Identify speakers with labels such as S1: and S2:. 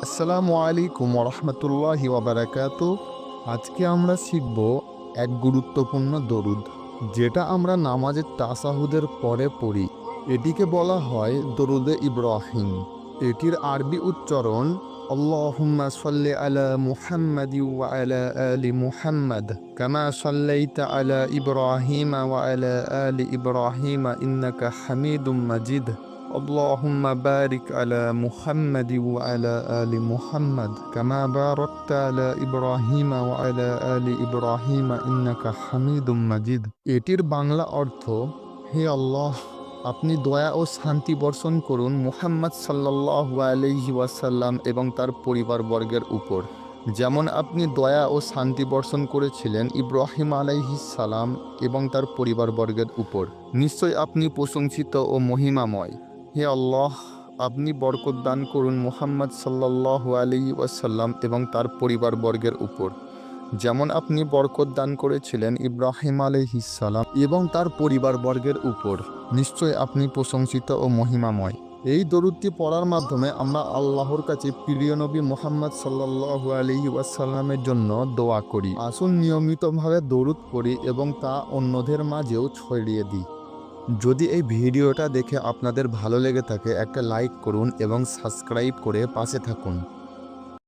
S1: আসসালামু আলাইকুম রহমতুল্লাহি ওয়াবারাকাতু। আজকে আমরা শিখব এক গুরুত্বপূর্ণ দরুদ, যেটা আমরা নামাজের তাসাহুদের পরে পড়ি। এটিকে বলা হয় দরুদে ইব্রাহিম। এটির আরবি উচ্চারণ আল্লাহুম্মা সাল্লি আলা মুহাম্মাদি ওয়া আলা আলি মুহাম্মাদ কামা সাল্লাইতা আলা ইব্রাহিমা ওয়া আলা আলি ইব্রাহিমা ইন্নাকা হামিদুম মাজিদ। اللهم بارك على محمد وعلى آل محمد كما باركت على إبراهيم وعلى آل إبراهيم إنك حميد مجيد। এটির বাংলা অর্থ: হে আল্লাহ, আপনি দয়া ও শান্তি বর্ষণ করুন মুহাম্মদ সাল্লাল্লাহু আলাইহি ওয়াসাল্লাম এবং তার পরিবারবর্গের উপর, যেমন আপনি দয়া ও শান্তি বর্ষণ করেছিলেন ইব্রাহিম আলাইহিস সালাম এবং তার পরিবারবর্গের উপর। নিশ্চয় আপনি প্রশংসিত ও মহিমাময়। হে আল্লাহ, আপনি বরকত দান করুন মুহাম্মদ সাল্লাল্লাহু আলাইহি ওয়াসাল্লাম এবং তার পরিবারবর্গের উপর, যেমন আপনি বরকত দান করেছিলেন ইব্রাহিম আলাইহিস সালাম এবং তার পরিবারবর্গের উপর। নিশ্চয় আপনি প্রশংসিত ও মহিমাময়। এই দরুদটি পড়ার মাধ্যমে আমরা আল্লাহর কাছে প্রিয় নবী মুহাম্মদ সাল্লাল্লাহু আলাইহি ওয়াসাল্লামের জন্য দোয়া করি। আসুন নিয়মিতভাবে দরুদ পড়ি এবং তা অন্যদের মাঝেও ছড়িয়ে দিই। যদি এই ভিডিওটা দেখে আপনাদের ভালো লেগে থাকে, একটা লাইক করুন এবং সাবস্ক্রাইব করে পাশে থাকুন।